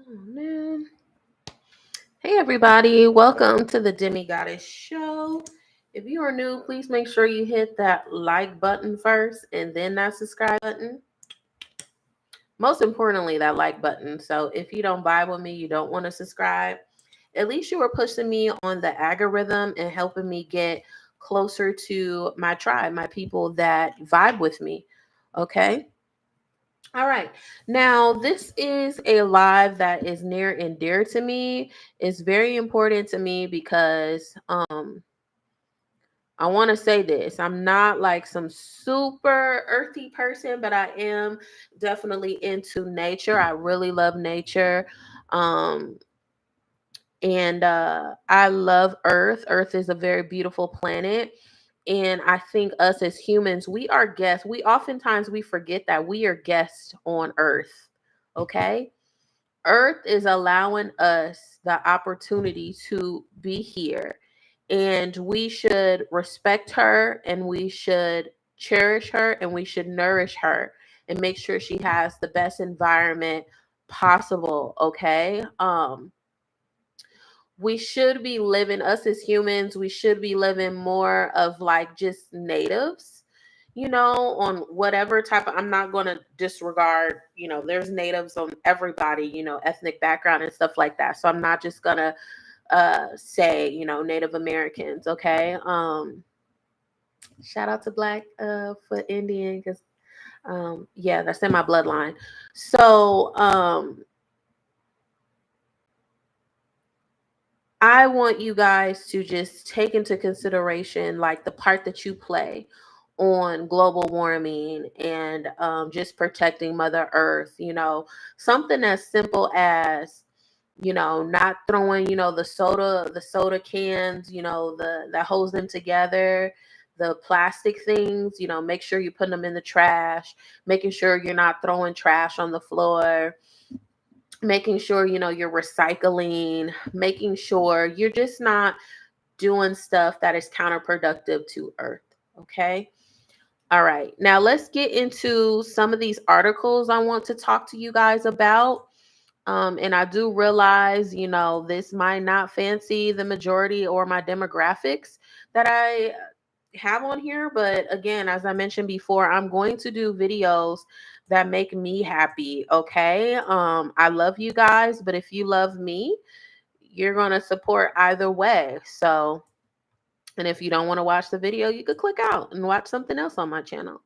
Oh man. Hey everybody, welcome to the Demi Goddess Show. If you are new, please make sure you hit that like button first and then that subscribe button. Most importantly, that like button. So if you don't vibe with me, you don't want to subscribe, at least you were pushing me on the algorithm and helping me get closer to my tribe, my people that vibe with me. Okay. All right. Now, this is a live that is near and dear to me. It's very important to me because I want to say this. I'm not like some super earthy person, but I am definitely into nature. I really love nature. Um and I love Earth. Earth is a very beautiful planet. And I think us as humans, we are guests. We forget that we are guests on Earth. Okay? Earth is allowing us the opportunity to be here. And we should respect her and we should cherish her and we should nourish her and make sure she has the best environment possible. Okay. We should be living, us as humans, we should be living more of like just natives, on whatever type of, I'm not going to disregard, there's natives on everybody, ethnic background and stuff like that. So I'm not just going to say, Native Americans. Okay. Shout out to Black foot Indian because yeah, that's in my bloodline. So I want you guys to just take into consideration like the part that you play on global warming and just protecting Mother Earth. Something as simple as not throwing the soda cans, the that holds them together, the plastic things. Make sure you're putting them in the trash, making sure you're not throwing trash on the floor, making sure you're recycling, making sure you're just not doing stuff that is counterproductive to Earth. Okay. All right. Now let's get into some of these articles I want to talk to you guys about. And I do realize, this might not fancy the majority or my demographics that I have on here. But again, as I mentioned before, I'm going to do videos that make me happy. Okay. I love you guys, but if you love me, you're going to support either way. So, and if you don't want to watch the video, you could click out and watch something else on my channel.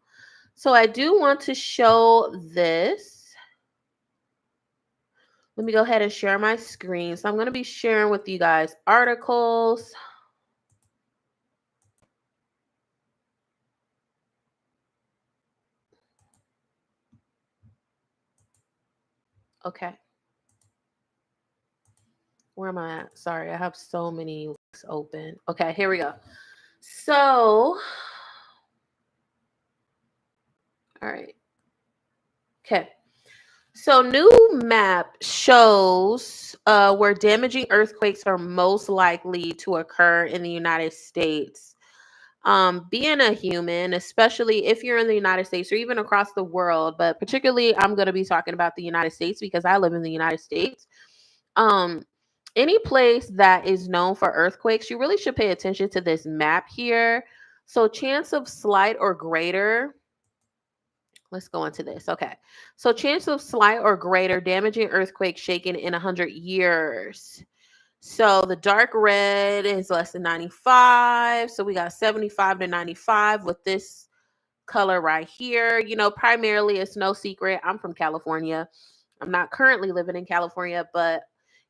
So I do want to show this. Let me go ahead and share my screen. So I'm going to be sharing with you guys articles. Okay. Where am I at? Sorry, I have so many links open. Okay, here we go. So, all right. Okay. So, new map shows where damaging earthquakes are most likely to occur in the United States. Being a human, especially if you're in the United States or even across the world, but particularly I'm going to be talking about the United States because I live in the United States. Um, any place that is known for earthquakes, you really should pay attention to this map here. So, chance of slight or greater. Let's go into this. Okay. So, chance of slight or greater damaging earthquake shaken in 100 years. So the dark red is less than 95. So we got 75 to 95 with this color right here. Primarily it's no secret. I'm from California. I'm not currently living in California, but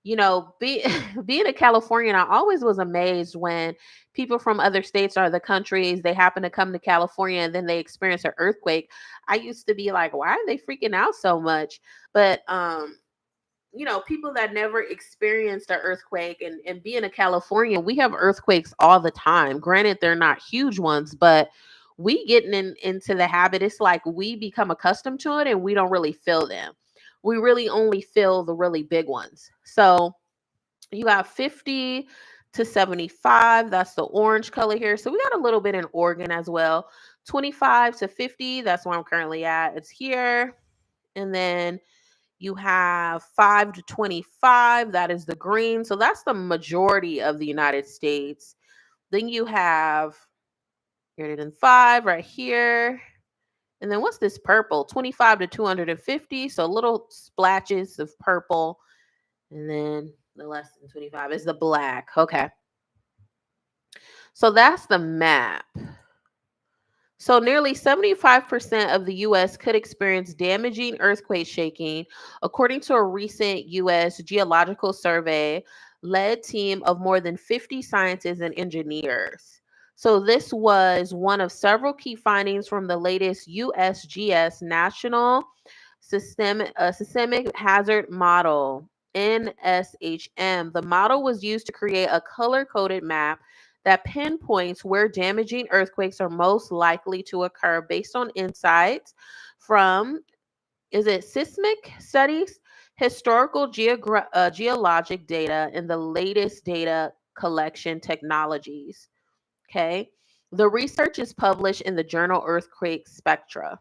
being a Californian, I always was amazed when people from other states or other countries, they happen to come to California and then they experience an earthquake. I used to be like, why are they freaking out so much? But people that never experienced an earthquake, and being a Californian, we have earthquakes all the time. Granted, they're not huge ones, but we getting into the habit. It's like we become accustomed to it and we don't really feel them. We really only feel the really big ones. So you got 50 to 75. That's the orange color here. So we got a little bit in Oregon as well. 25 to 50. That's where I'm currently at. It's here. And then You have 5 to 25, that is the green. So that's the majority of the United States. Then you have greater than 5 right here. And then what's this purple? 25 to 250. So little splatches of purple. And then the less than 25 is the black. Okay. So that's the map. So nearly 75% of the US could experience damaging earthquake shaking, according to a recent US geological survey led team of more than 50 scientists and engineers. So this was one of several key findings from the latest USGS National Systemic Hazard Model, NSHM. The model was used to create a color-coded map that pinpoints where damaging earthquakes are most likely to occur based on insights from, is it seismic studies, historical geologic data, and the latest data collection technologies. Okay. The research is published in the journal Earthquake Spectra.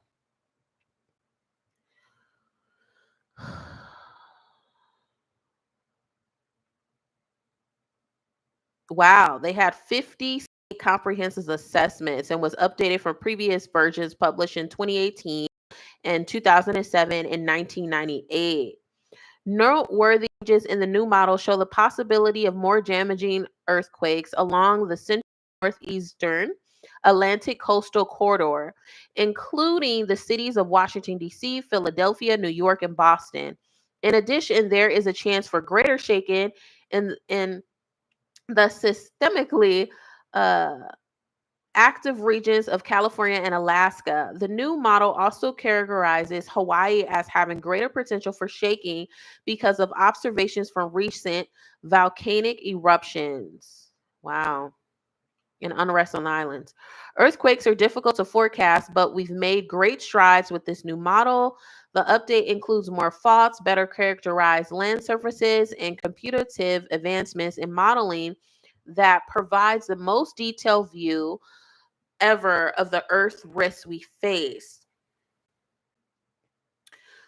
Wow, they had 50 comprehensive assessments and was updated from previous versions published in 2018 and 2007 and 1998. Noteworthy changes in the new model show the possibility of more damaging earthquakes along the central northeastern Atlantic coastal corridor, including the cities of Washington, D.C., Philadelphia, New York, and Boston. In addition, there is a chance for greater shaking in the systemically uh, active regions of California and Alaska. The new model also characterizes Hawaii as having greater potential for shaking because of observations from recent volcanic eruptions. Wow. And unrest on the islands. Earthquakes are difficult to forecast, but we've made great strides with this new model. The update includes more faults, better characterized land surfaces, and computative advancements in modeling that provides the most detailed view ever of the Earth risks we face.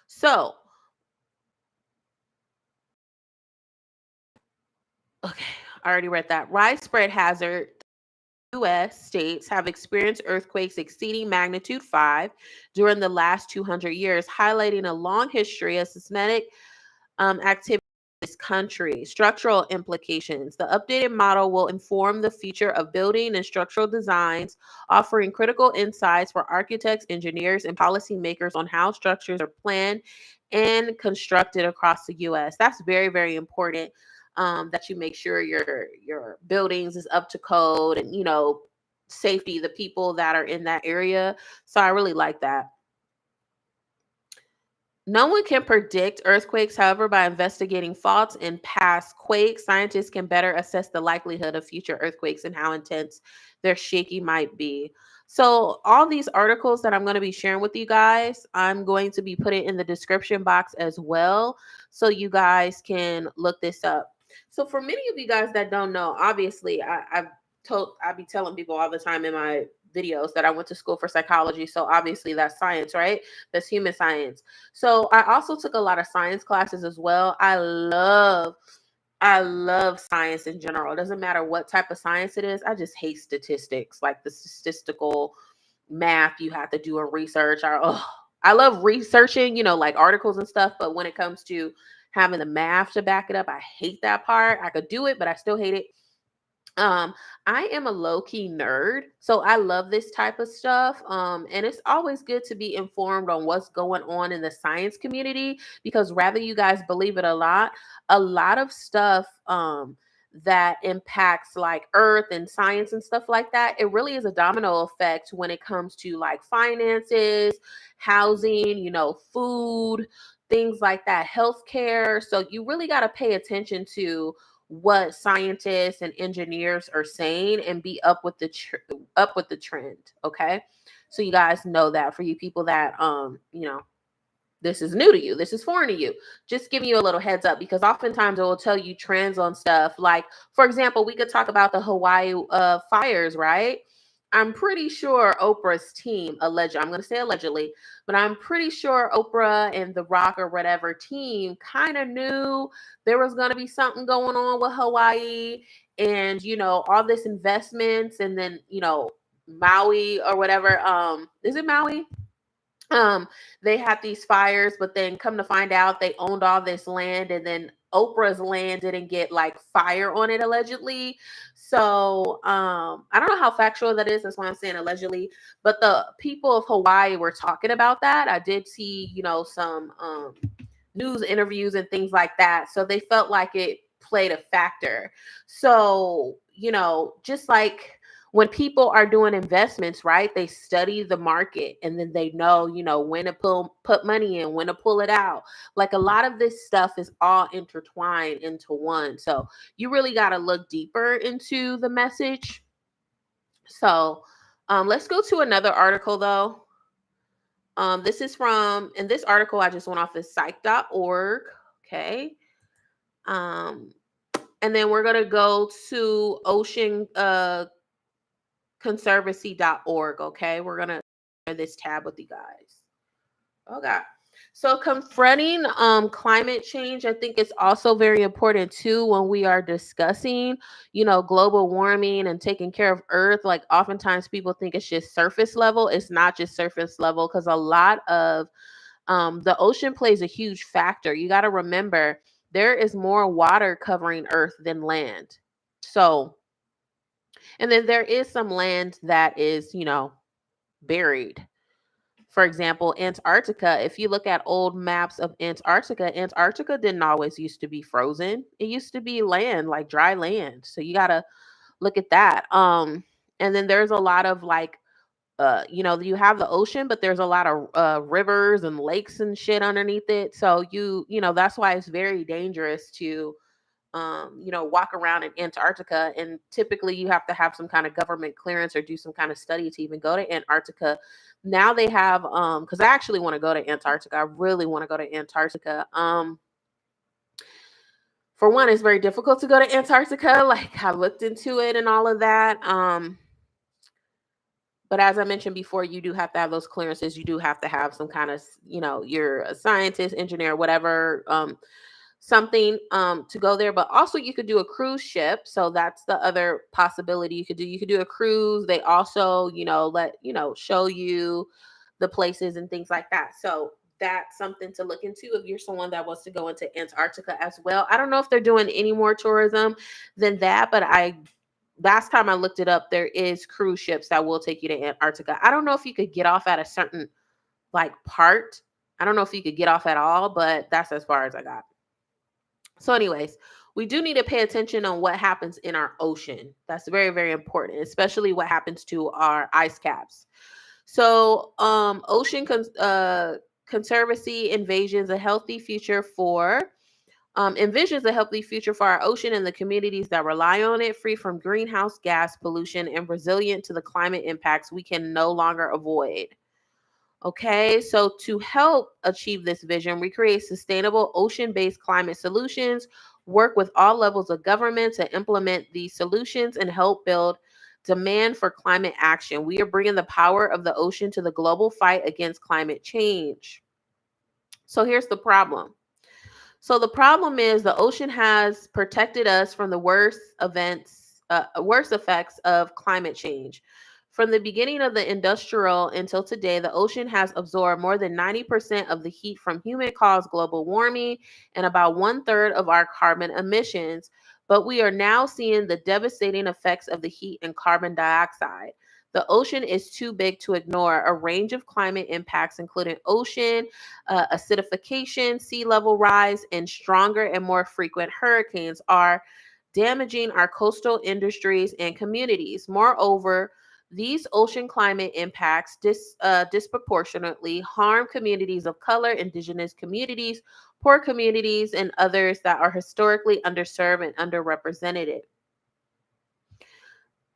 So, okay, I already read that. Widespread hazard. US states have experienced earthquakes exceeding magnitude 5 during the last 200 years, highlighting a long history of seismic activity in this country. Structural implications. The updated model will inform the future of building and structural designs, offering critical insights for architects, engineers, and policymakers on how structures are planned and constructed across the US. That's very, very important. That you make sure your buildings is up to code, and safety the people that are in that area. So I really like that. No one can predict earthquakes. However, by investigating faults in past quakes, scientists can better assess the likelihood of future earthquakes and how intense their shaking might be. So, all these articles that I'm going to be sharing with you guys, I'm going to be putting in the description box as well, so you guys can look this up. So, for many of you guys that don't know, obviously, I be telling people all the time in my videos that I went to school for psychology. So, obviously, that's science, right? That's human science. So I also took a lot of science classes as well. I love science in general. It doesn't matter what type of science it is. I just hate statistics, like the statistical math you have to do in research. I love researching, like articles and stuff, but when it comes to having the math to back it up, I hate that part. I could do it, but I still hate it. um, I am a low-key nerd, so I love this type of stuff. And it's always good to be informed on what's going on in the science community, because rather you guys believe it or not, a lot of stuff that impacts like Earth and science and stuff like that, it really is a domino effect when it comes to like finances, housing, food, things like that, healthcare. So you really got to pay attention to what scientists and engineers are saying and be up with the trend. Okay, so you guys know that, for you people that this is new to you, this is foreign to you, just giving you a little heads up, because oftentimes it will tell you trends on stuff. Like, for example, we could talk about the Hawaii fires, right? I'm pretty sure Oprah's team, I'm going to say allegedly, but I'm pretty sure Oprah and The Rock or whatever team kind of knew there was going to be something going on with Hawaii and, all this investments and then, Maui or whatever. Is it Maui? um they had these fires, but then come to find out they owned all this land, and then Oprah's land didn't get like fire on it allegedly. So I don't know how factual that is, that's why I'm saying allegedly, but the people of Hawaii were talking about that. I did see, some news interviews and things like that, so they felt like it played a factor. So just like when people are doing investments, right? They study the market and then they know, when to put money in, when to pull it out. Like a lot of this stuff is all intertwined into one. So you really got to look deeper into the message. So let's go to another article though. This is in this article, I just went off of psych.org. Okay. Um, and then we're going to go to Ocean conservancy.org. Okay, we're gonna share this tab with you guys. Okay, so confronting climate change, I think it's also very important too when we are discussing global warming and taking care of earth. Like oftentimes people think it's just surface level. It's not just surface level, because a lot of the ocean plays a huge factor. You got to remember there is more water covering earth than land. So, and then there is some land that is, buried. For example, Antarctica, if you look at old maps of Antarctica, Antarctica didn't always used to be frozen. It used to be land, like dry land. So you got to look at that. And then there's a lot of like you have the ocean, but there's a lot of rivers and lakes and shit underneath it. So that's why it's very dangerous to walk around in Antarctica. And typically you have to have some kind of government clearance or do some kind of study to even go to Antarctica. Now they have, because I actually want to go to Antarctica. I really want to go to Antarctica. For one, it's very difficult to go to Antarctica. Like I looked into it and all of that. But as I mentioned before, you do have to have those clearances. You do have to have some kind of, you're a scientist, engineer, whatever, something to go there. But also you could do a cruise ship. So that's the other possibility you could do. You could do a cruise. They also, show you the places and things like that. So that's something to look into if you're someone that wants to go into Antarctica as well. I don't know if they're doing any more tourism than that, but last time I looked it up, there is cruise ships that will take you to Antarctica. I don't know if you could get off at a certain like part. I don't know if you could get off at all, but that's as far as I got. So anyways, we do need to pay attention on what happens in our ocean. That's very, very important, especially what happens to our ice caps. So Conservancy envisions a healthy future for our ocean and the communities that rely on it, free from greenhouse gas pollution and resilient to the climate impacts we can no longer avoid. Okay, so to help achieve this vision, we create sustainable ocean-based climate solutions, work with all levels of government to implement these solutions, and help build demand for climate action. We are bringing the power of the ocean to the global fight against climate change. So here's the problem. So the problem is the ocean has protected us from the worst effects of climate change. From the beginning of the industrial until today, the ocean has absorbed more than 90% of the heat from human-caused global warming and about 1/3 of our carbon emissions. But we are now seeing the devastating effects of the heat and carbon dioxide. The ocean is too big to ignore. A range of climate impacts, including ocean acidification, sea level rise, and stronger and more frequent hurricanes, are damaging our coastal industries and communities. Moreover, these ocean climate impacts disproportionately harm communities of color, indigenous communities, poor communities, and others that are historically underserved and underrepresented.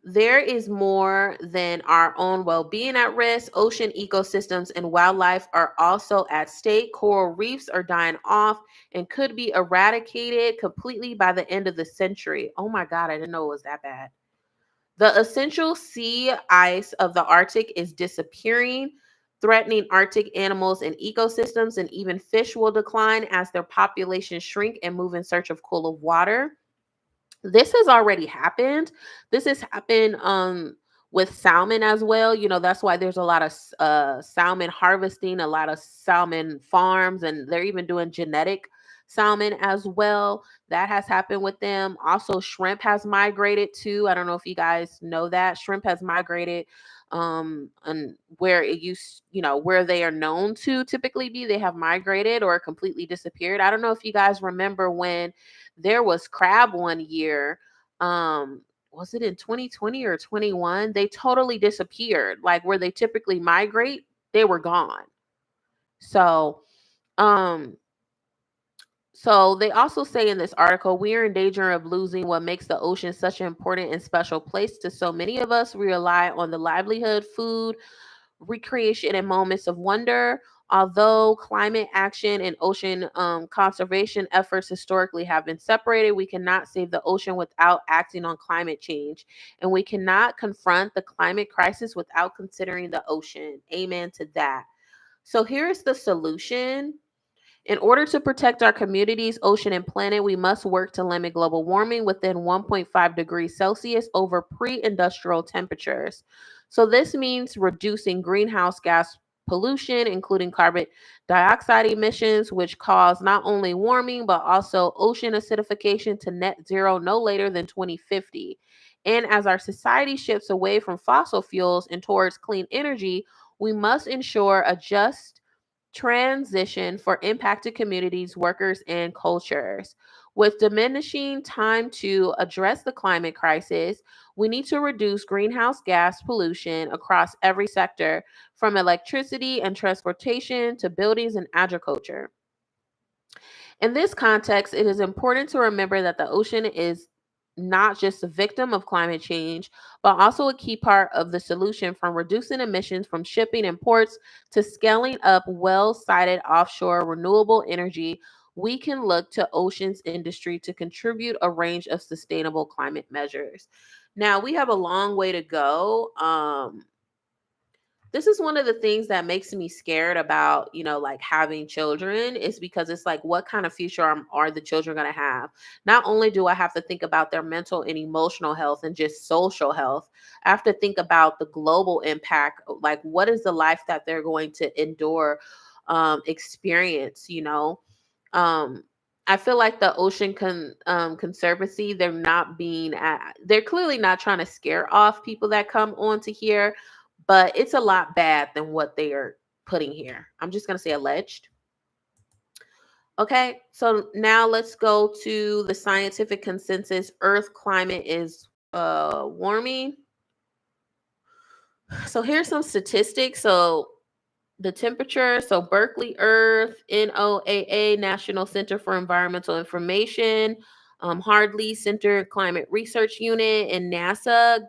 There is more than our own well-being at risk. Ocean ecosystems and wildlife are also at stake. Coral reefs are dying off and could be eradicated completely by the end of the century. Oh my God, I didn't know it was that bad. The essential sea ice of the Arctic is disappearing, threatening Arctic animals and ecosystems, and even fish will decline as their populations shrink and move in search of cooler water. This has already happened. This has happened with salmon as well. That's why there's a lot of salmon harvesting, a lot of salmon farms, and they're even doing genetic salmon as well. That has happened with them. Also, shrimp has migrated too. I don't know if you guys know that. Shrimp has migrated and where it used, where they are known to typically be, they have migrated or completely disappeared. I don't know if you guys remember when there was crab one year. Was it in 2020 or 21? They totally disappeared. Like where they typically migrate, they were gone. So, um, so they also say in this article, we are in danger of losing what makes the ocean such an important and special place to so many of us. We rely on the livelihood, food, recreation, and moments of wonder. Although climate action and ocean conservation efforts historically have been separated, we cannot save the ocean without acting on climate change. And we cannot confront the climate crisis without considering the ocean. Amen to that. So here's the solution. In order to protect our communities, ocean, and planet, we must work to limit global warming within 1.5 degrees Celsius over pre industrial temperatures. So, this means reducing greenhouse gas pollution, including carbon dioxide emissions, which cause not only warming but also ocean acidification, to net zero no later than 2050. And as our society shifts away from fossil fuels and towards clean energy, we must ensure a just transition for impacted communities, workers, and cultures. With diminishing time to address the climate crisis, we need to reduce greenhouse gas pollution across every sector, from electricity and transportation to buildings and agriculture. In this context, it is important to remember that the ocean is not just a victim of climate change, but also a key part of the solution, from reducing emissions from shipping and ports to scaling up well sited offshore renewable energy. We can look to oceans industry to contribute a range of sustainable climate measures. Now, we have a long way to go. This is one of the things that makes me scared about, like having children, is because it's like, what kind of future are the children going to have? Not only do I have to think about their mental and emotional health and just social health, I have to think about the global impact. Like, what is the life that they're going to endure, experience, Um, I feel like the Conservancy, they're clearly not trying to scare off people that come onto here, but it's a lot bad than what they are putting here. I'm just going to say alleged. Okay, so now let's go to the scientific consensus. Earth climate is warming. So here's some statistics. So the temperature, so Berkeley Earth, NOAA, National Center for Environmental Information, Hardley Center Climate Research Unit, and NASA,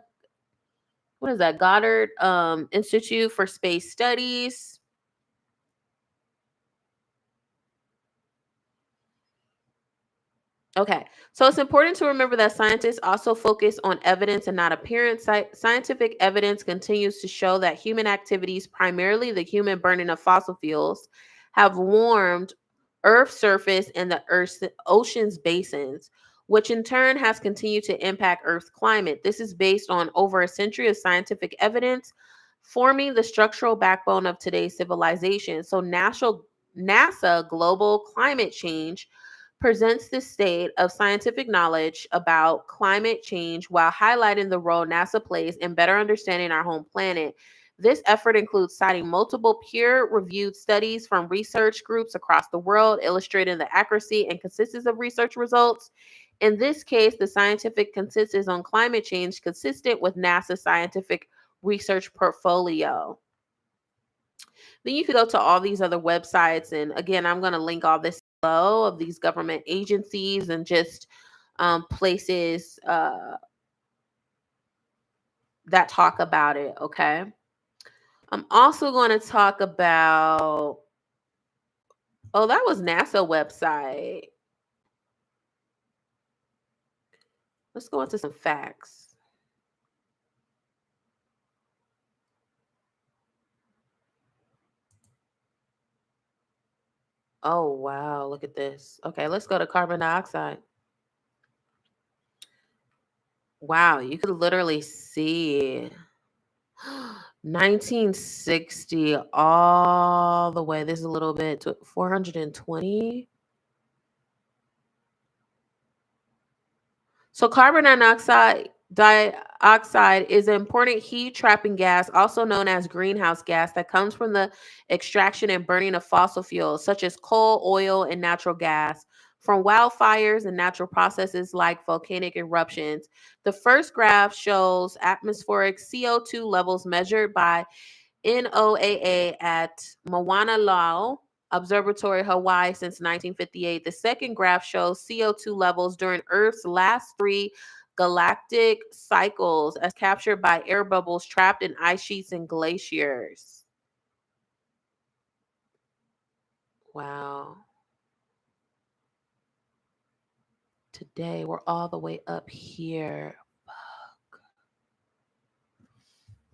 what is that, Goddard Institute for Space Studies. Okay, so it's important to remember that scientists also focus on evidence and not appearance. Scientific evidence continues to show that human activities, primarily the human burning of fossil fuels, have warmed Earth's surface and the Earth's ocean's basins, which in turn has continued to impact Earth's climate. This is based on over a century of scientific evidence forming the structural backbone of today's civilization. So, NASA Global Climate Change presents the state of scientific knowledge about climate change while highlighting the role NASA plays in better understanding our home planet. This effort includes citing multiple peer-reviewed studies from research groups across the world, illustrating the accuracy and consistency of research results. In this case, the scientific consensus on climate change consistent with NASA's scientific research portfolio. Then you could go to all these other websites. And again, I'm going to link all this below of these government agencies and just places that talk about it. Okay. I'm also going to talk about, oh, that was NASA website. Let's go into some facts. Oh, wow. Look at this. Okay, let's go to carbon dioxide. Wow, you could literally see 1960 all the way. This is a little bit to 420. So carbon dioxide is an important heat trapping gas, also known as greenhouse gas, that comes from the extraction and burning of fossil fuels such as coal, oil, and natural gas from wildfires and natural processes like volcanic eruptions. The first graph shows atmospheric CO2 levels measured by NOAA at Mauna Loa Observatory, Hawaii since 1958. The second graph shows CO2 levels during Earth's last three galactic cycles as captured by air bubbles trapped in ice sheets and glaciers. Wow. Today we're all the way up here.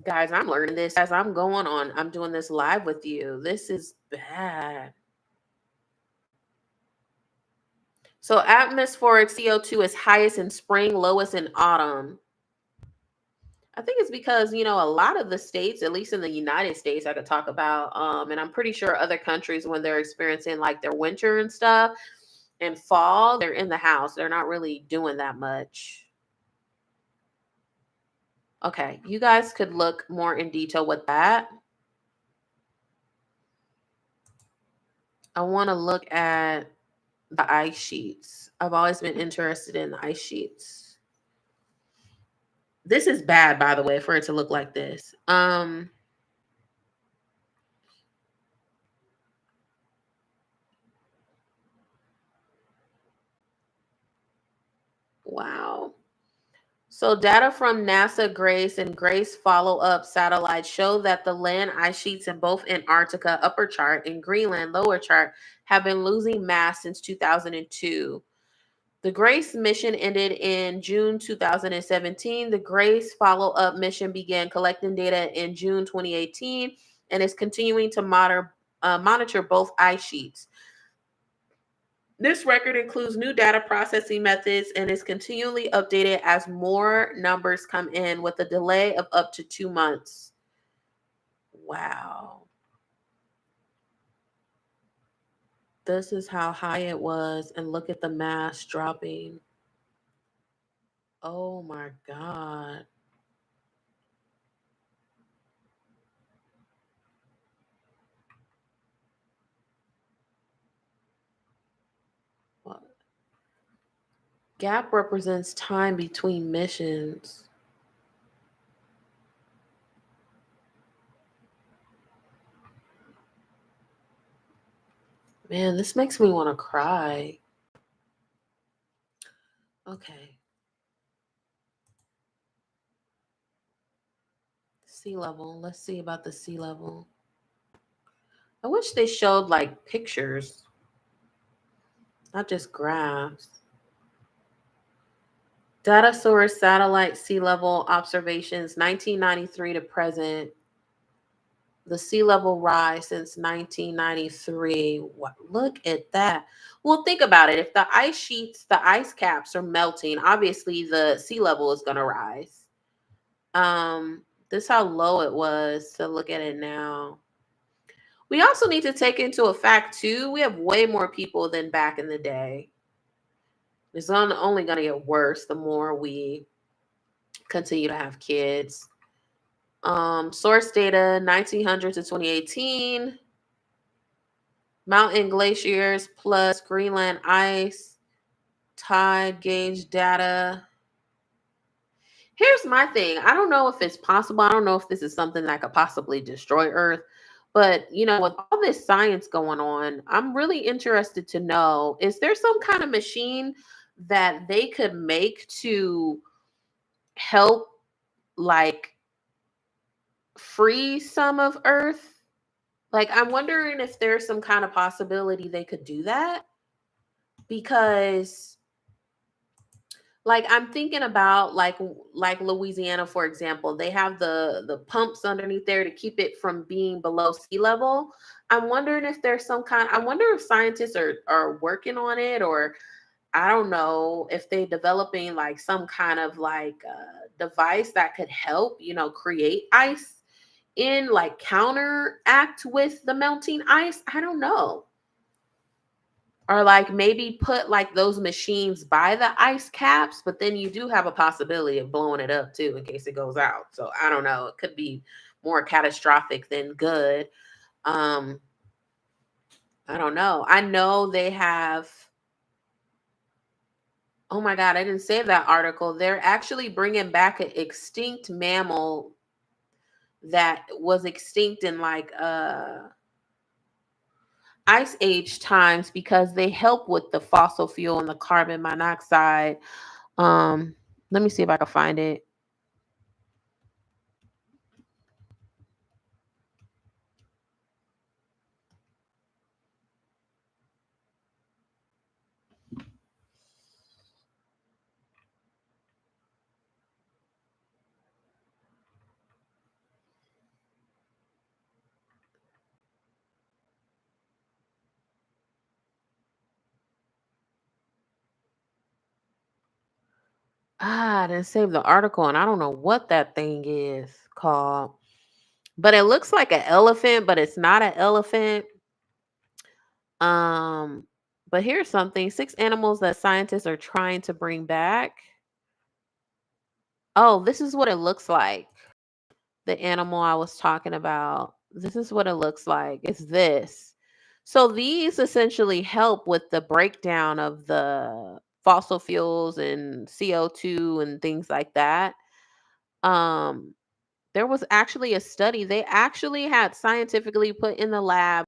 Guys, I'm learning this as I'm going on. I'm doing this live with you. This is bad. So atmospheric CO2 is highest in spring, lowest in autumn. I think it's because, a lot of the states, at least in the United States, I could talk about, and I'm pretty sure other countries when they're experiencing like their winter and stuff and fall, they're in the house. They're not really doing that much. Okay, you guys could look more in detail with that. I want to look at the ice sheets. I've always been interested in the ice sheets. This is bad, by the way, for it to look like this. Wow. So, data from NASA GRACE and GRACE follow up satellites show that the land ice sheets in both Antarctica upper chart and Greenland lower chart have been losing mass since 2002. The GRACE mission ended in June 2017. The GRACE follow up mission began collecting data in June 2018 and is continuing to monitor both ice sheets. This record includes new data processing methods and is continually updated as more numbers come in with a delay of up to 2 months. Wow. This is how high it was, and look at the mass dropping. Oh my God. What? Gap represents time between missions. Man, this makes me want to cry. Okay. Sea level. Let's see about the sea level. I wish they showed like pictures, not just graphs. Data source satellite sea level observations 1993 to present. The sea level rise since 1993. Look at that. Well, think about it. If the ice sheets, the ice caps are melting, obviously the sea level is going to rise. This is how low it was to look at it now. We also need to take into a fact too, we have way more people than back in the day. It's only going to get worse the more we continue to have kids. Source data 1900 to 2018. Mountain glaciers plus Greenland ice. Tide gauge data. Here's my thing. I don't know if it's possible. I don't know if this is something that could possibly destroy Earth. But, with all this science going on, I'm really interested to know, is there some kind of machine that they could make to help, like, free some of Earth? Like, I'm wondering if there's some kind of possibility they could do that, because Like I'm thinking about like Louisiana, for example. They have the pumps underneath there to keep it from being below sea level. I'm wondering if there's some kind. I wonder if scientists are working on it, or I don't know if they're developing like some kind of like device that could help, create ice in like counteract with the melting ice. I don't know. Or like maybe put like those machines by the ice caps, but then you do have a possibility of blowing it up too in case it goes out. So I don't know. It could be more catastrophic than good. Um, I don't know. I know they have. Oh my God, I didn't save that article. They're actually bringing back an extinct mammal that was extinct in like ice age times because they help with the fossil fuel and the carbon monoxide. Um, Let me see if I can find it. I didn't save the article and I don't know what that thing is called. But it looks like an elephant, but it's not an elephant. Um, but here's something: six animals that scientists are trying to bring back. Oh, this is what it looks like. The animal I was talking about. This is what it looks like. It's this. So these essentially help with the breakdown of the fossil fuels and CO2 and things like that. Um, there was actually a study. They actually had scientifically put in the lab,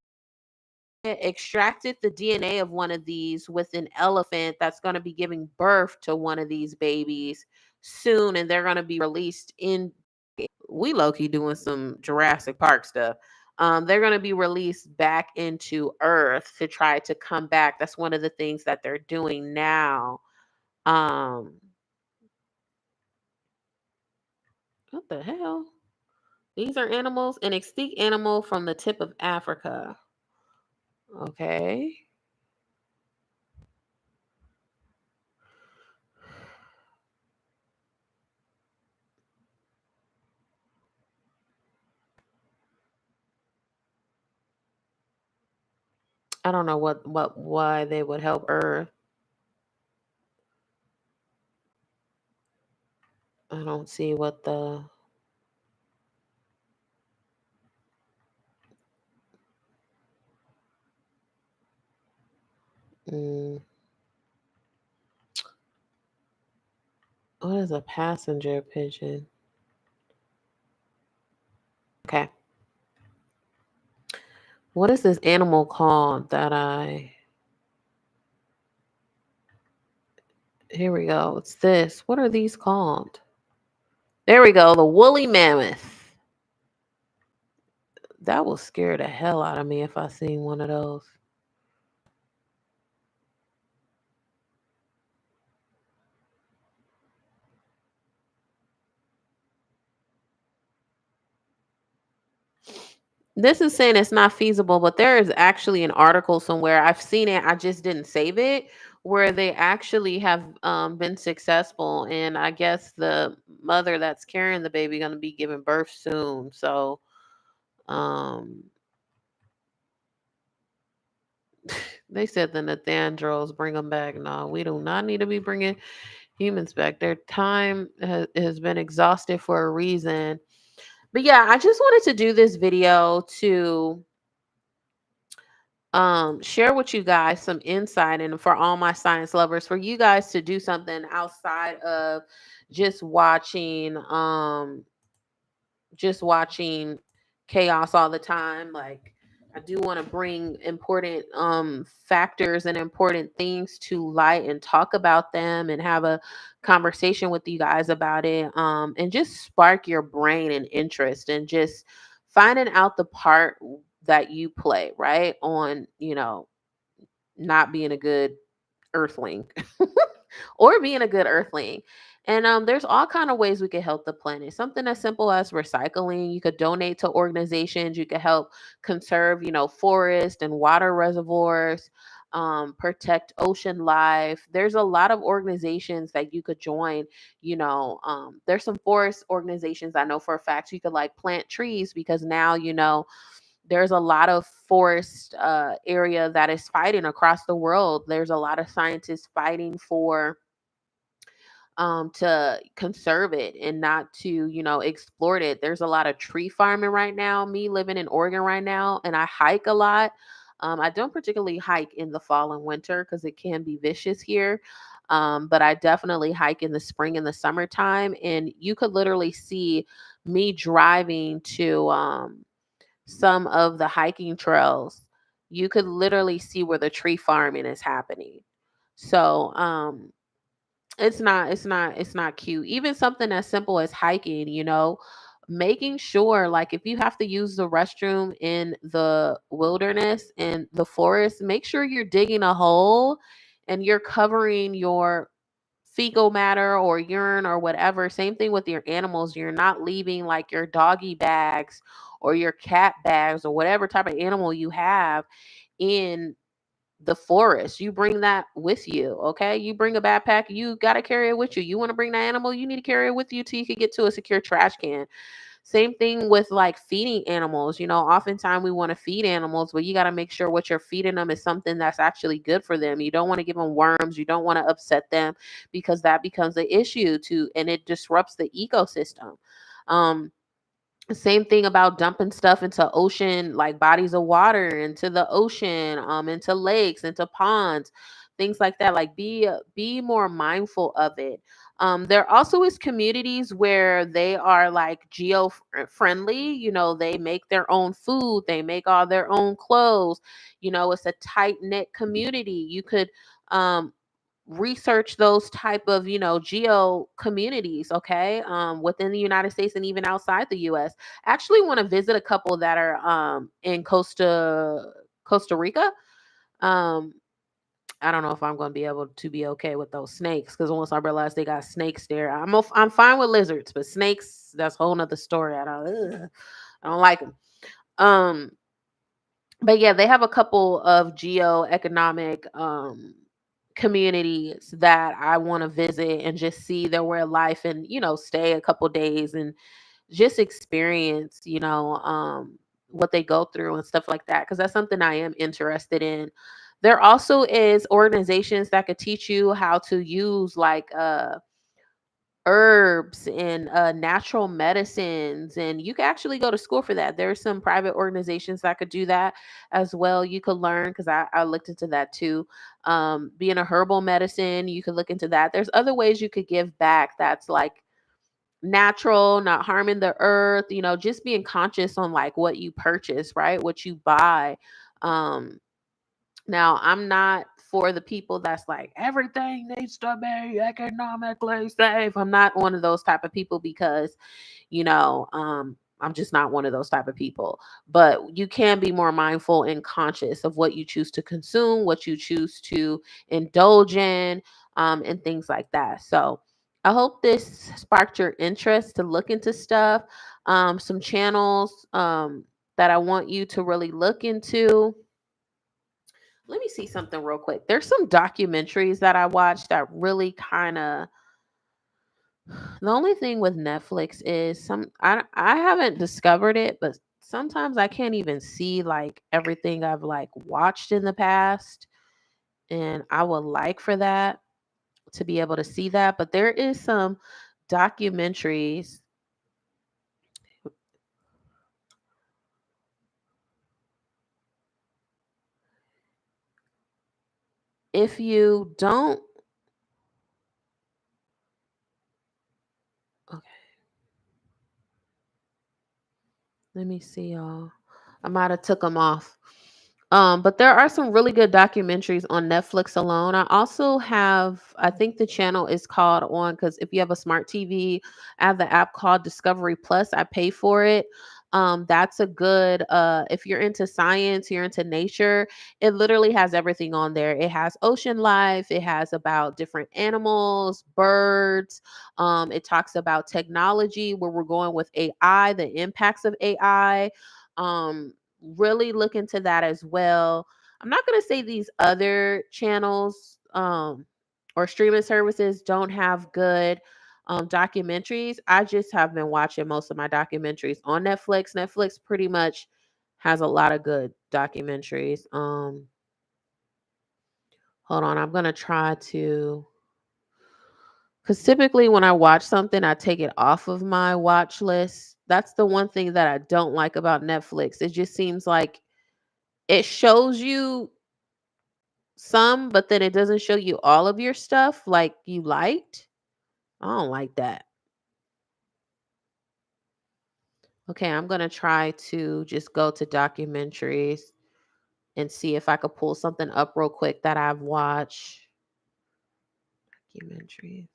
extracted the DNA of one of these with an elephant that's going to be giving birth to one of these babies soon, and they're going to be released in. We low key doing some Jurassic Park stuff. They're going to be released back into Earth to try to come back. That's one of the things that they're doing now. Um, what the hell? These are animals, an extinct animal from the tip of Africa. Okay. I don't know why they would help Earth. I don't see what the mm, what is a passenger pigeon? Okay. What is this animal called that I here we go. It's this. What are these called? There we go. The woolly mammoth. That will scare the hell out of me if I seen one of those. This is saying it's not feasible, but there is actually an article somewhere. I've seen it. I just didn't save it, where they actually have been successful, and I guess the mother that's carrying the baby going to be giving birth soon. So, um, they said the Nathandros bring them back. No, we do not need to be bringing humans back. Their time has been exhausted for a reason. But yeah, I just wanted to do this video to share with you guys some insight, and for all my science lovers, for you guys to do something outside of just watching just watching chaos all the time. Like, I do want to bring important factors and important things to light and talk about them and have a conversation with you guys about it, and just spark your brain and interest and just finding out the part that you play, right, on not being a good earthling. or being a good earthling. And there's all kind of ways we could help the planet. Something as simple as recycling. You could donate to organizations. You could help conserve, forest and water reservoirs, protect ocean life. There's a lot of organizations that you could join. There's some forest organizations I know for a fact you could like plant trees, because now there's a lot of forest area that is fighting across the world. There's a lot of scientists fighting for to conserve it and not to, exploit it. There's a lot of tree farming right now. Me living in Oregon right now, and I hike a lot. I don't particularly hike in the fall and winter because it can be vicious here. But I definitely hike in the spring and the summertime. And you could literally see me driving to some of the hiking trails. You could literally see where the tree farming is happening. So, it's not cute. Even something as simple as hiking, making sure, like, if you have to use the restroom in the wilderness in the forest, make sure you're digging a hole and you're covering your fecal matter or urine or whatever. Same thing with your animals. You're not leaving like your doggy bags or your cat bags or whatever type of animal you have in the forest. You bring that with you, okay? You bring a backpack, you got to carry it with you. You want to bring the animal, you need to carry it with you till you can get to a secure trash can. Same thing with like feeding animals. Oftentimes we want to feed animals, but you got to make sure what you're feeding them is something that's actually good for them. You don't want to give them worms, you don't want to upset them, because that becomes an issue too, and it disrupts the ecosystem. um same thing about dumping stuff into ocean, like bodies of water, into the ocean, into lakes, into ponds, things like that. Like, be more mindful of it. There also is communities where they are like friendly. They make their own food, they make all their own clothes. It's a tight knit community. You could um research those type of geo communities, okay, within the United States and even outside the US. Actually want to visit a couple that are in Costa Rica. um I don't know if I'm going to be able to be okay with those snakes, because once I realized they got snakes there, I'm fine with lizards, but snakes, that's a whole nother story. I don't like them. um but yeah, they have a couple of geo-economic communities that I want to visit and just see their way of life, and stay a couple days and just experience, what they go through and stuff like that, because that's something I am interested in. There also is organizations that could teach you how to use like herbs and natural medicines, and you can actually go to school for that. There's some private organizations that could do that as well. You could learn, because I looked into that too. Being a herbal medicine, you could look into that. There's other ways you could give back that's like natural, not harming the earth, just being conscious on like what you purchase, right, what you buy. Now, I'm not for the people that's like everything needs to be economically safe. I'm not one of those type of people, because I'm just not one of those type of people. But you can be more mindful and conscious of what you choose to consume, what you choose to indulge in, and things like that. So I hope this sparked your interest to look into stuff. Some channels that I want you to really look into. Let me see something real quick. There's some documentaries that I watched that really kind of. The only thing with Netflix is I haven't discovered it, but sometimes I can't even see like everything I've like watched in the past, and I would like for that to be able to see that. But there is some documentaries. If you don't, okay, let me see, y'all. I might have took them off. But there are some really good documentaries on Netflix alone. I also have, I think the channel is called on, because if you have a smart TV, I have the app called Discovery Plus. I pay for it. That's a good if you're into science, you're into nature, it literally has everything on there. It has ocean life, it has about different animals, birds. It talks about technology, where we're going with AI, the impacts of AI. Really look into that as well. I'm not going to say these other channels or streaming services don't have good documentaries. I just have been watching most of my documentaries on Netflix. Netflix pretty much has a lot of good documentaries. Hold on, I'm gonna try to, because typically when I watch something, I take it off of my watch list. That's the one thing that I don't like about Netflix. It just seems like it shows you some, but then it doesn't show you all of your stuff like you liked. I don't like that. Okay, I'm gonna try to just go to documentaries and see if I could pull something up real quick that I've watched. Documentaries.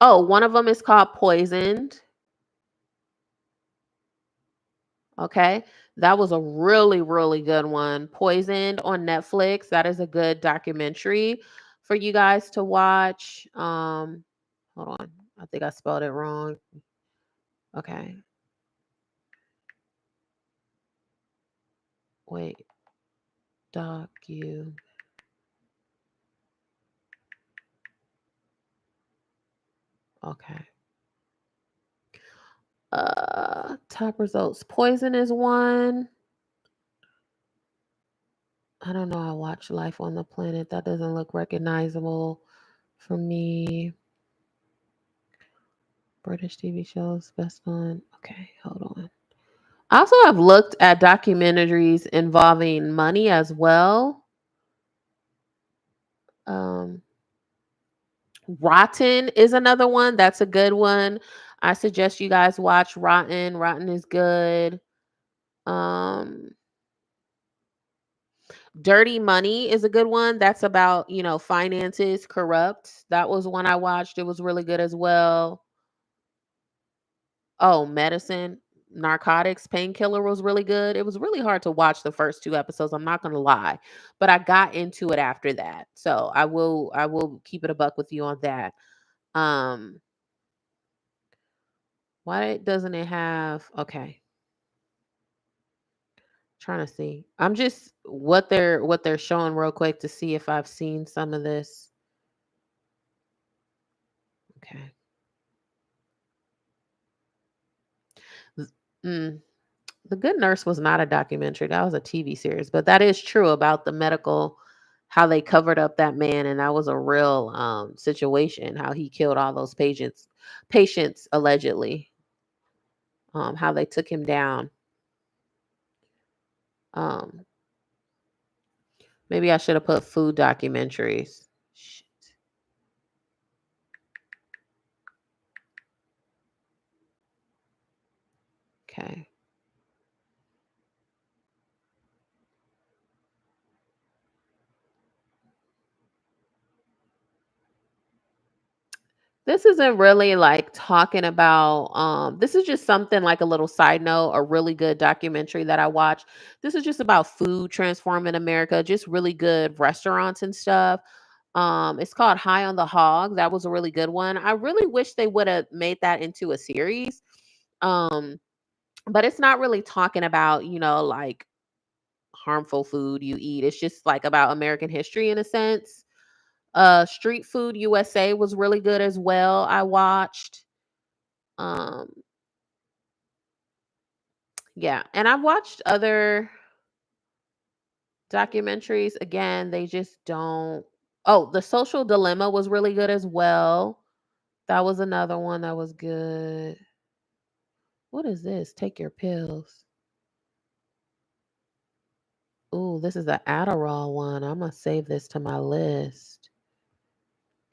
Oh, one of them is called Poisoned. Okay. That was a really, really good one. Poisoned on Netflix. That is a good documentary for you guys to watch. Hold on. I think I spelled it wrong. Okay. Wait. Docu. Okay. Top results. Poison is one. I don't know. I watch Life on the Planet. That doesn't look recognizable for me. British TV shows best on. Okay, hold on. I also have looked at documentaries involving money as well. Um, Rotten is another one. That's a good one. I suggest you guys watch Rotten. Rotten is good. Um, Dirty Money is a good one. That's about, finances, corrupt. That was one I watched. It was really good as well. Oh, Medicine, Narcotics, Painkiller was really good. It was really hard to watch the first 2 episodes, I'm not gonna lie, but I got into it after that. So, I will keep it a buck with you on that. Um, why doesn't it have okay, trying to see. I'm just what they're showing real quick to see if I've seen some of this. Okay. Z- Mm, The Good Nurse was not a documentary. That was a TV series, but that is true about the medical, how they covered up that man, and that was a real situation. How he killed all those patients allegedly. How they took him down. Um, Maybe I should have put food documentaries. Shit. Okay. This isn't really like talking about this is just something like a little side note, a really good documentary that I watched. This is just about food transforming America, just really good restaurants and stuff. It's called High on the Hog. That was a really good one. I really wish they would have made that into a series. Um, but it's not really talking about, like harmful food you eat. It's just like about American history in a sense. Street Food USA was really good as well. I watched. Um, yeah, and I've watched other documentaries. Again, they just don't. Oh, The Social Dilemma was really good as well. That was another one that was good. What is this? Take your pills. Ooh, this is the Adderall one. I'm gonna save this to my list.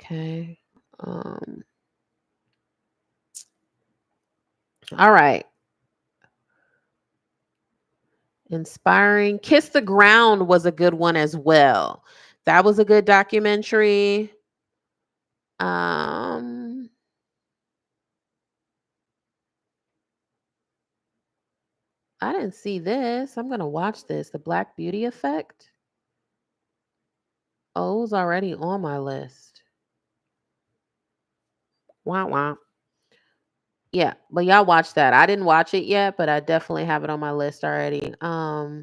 Okay. Um, all right. Inspiring. Kiss the Ground was a good one as well. That was a good documentary. Um, I didn't see this. I'm gonna watch this. The Black Beauty Effect. Oh, it was already on my list. Wow, wow. Yeah, but y'all watch that. I didn't watch it yet, but I definitely have it on my list already. I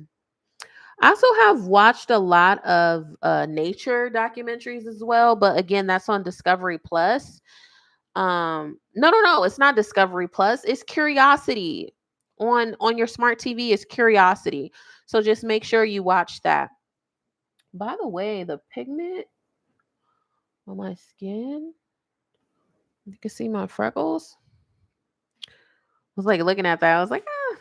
also have watched a lot of nature documentaries as well, but again, that's on Discovery Plus. No, it's not Discovery Plus. It's Curiosity. On your smart TV is Curiosity. So just make sure you watch that. By the way, the pigment on my skin, you can see my freckles. I was like looking at that. I was like, ah.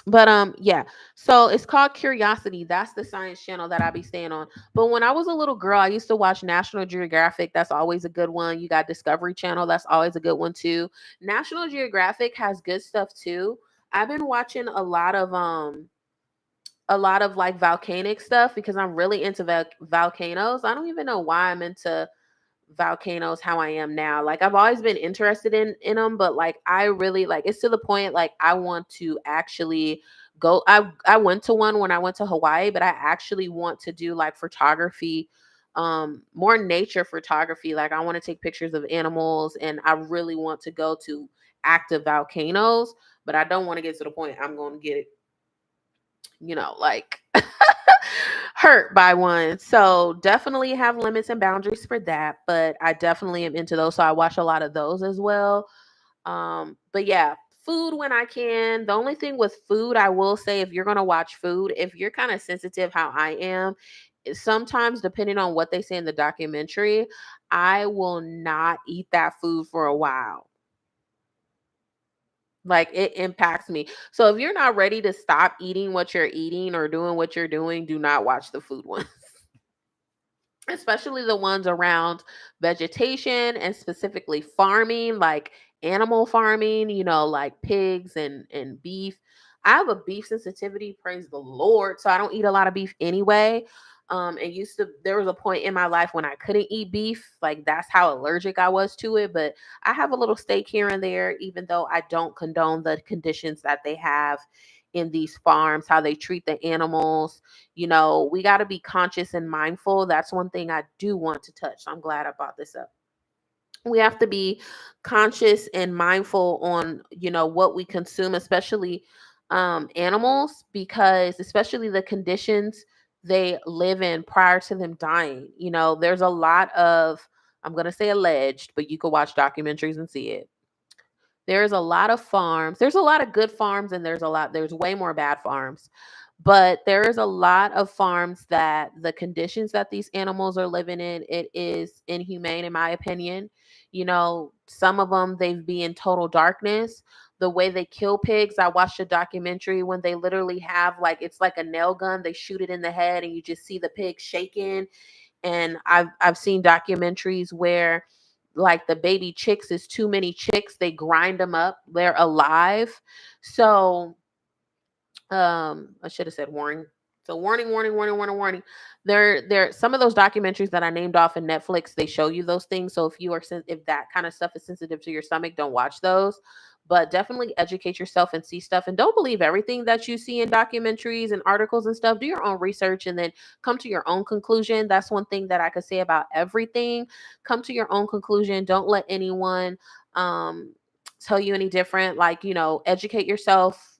But yeah. So it's called Curiosity. That's the science channel that I be staying on. But when I was a little girl, I used to watch National Geographic. That's always a good one. You got Discovery Channel. That's always a good one too. National Geographic has good stuff too. I've been watching a lot of like volcanic stuff because I'm really into volcanoes. I don't even know why I'm into volcanoes how I am now. Like I've always been interested in them, but like I really like it's to the point like I want to actually go. I went to one when I went to Hawaii, but I actually want to do like photography, more nature photography. Like I want to take pictures of animals and I really want to go to active volcanoes, but I don't want to get to the point I'm going to get, like hurt by one. So definitely have limits and boundaries for that. But I definitely am into those. So I watch a lot of those as well. But yeah, food when I can. The only thing with food, I will say, if you're gonna watch food, if you're kind of sensitive how I am, sometimes depending on what they say in the documentary, I will not eat that food for a while. Like it impacts me. So if you're not ready to stop eating what you're eating or doing what you're doing, do not watch the food ones. Especially the ones around vegetation and specifically farming, like animal farming, like pigs and beef. I have a beef sensitivity, praise the Lord, so I don't eat a lot of beef anyway. And used to there was a point in my life when I couldn't eat beef, like that's how allergic I was to it. But I have a little steak here and there, even though I don't condone the conditions that they have in these farms, how they treat the animals. We got to be conscious and mindful. That's one thing I do want to touch. So I'm glad I brought this up. We have to be conscious and mindful on, what we consume, especially animals, because especially the conditions they live in prior to them dying. There's a lot of, I'm going to say alleged, but you could watch documentaries and see it. There's a lot of farms. There's a lot of good farms and there's way more bad farms. But there is a lot of farms that the conditions that these animals are living in, it is inhumane in my opinion. Some of them they've be in total darkness. The way they kill pigs, I watched a documentary when they literally have like it's like a nail gun, they shoot it in the head and you just see the pig shaking. And I've seen documentaries where like the baby chicks is too many chicks, they grind them up, they're alive. So I should have said warning. So warning. There some of those documentaries that I named off in Netflix, they show you those things. So if that kind of stuff is sensitive to your stomach, don't watch those. But definitely educate yourself and see stuff, and don't believe everything that you see in documentaries and articles and stuff. Do your own research and then come to your own conclusion. That's one thing that I could say about everything. Come to your own conclusion. Don't let anyone tell you any different. Like, educate yourself,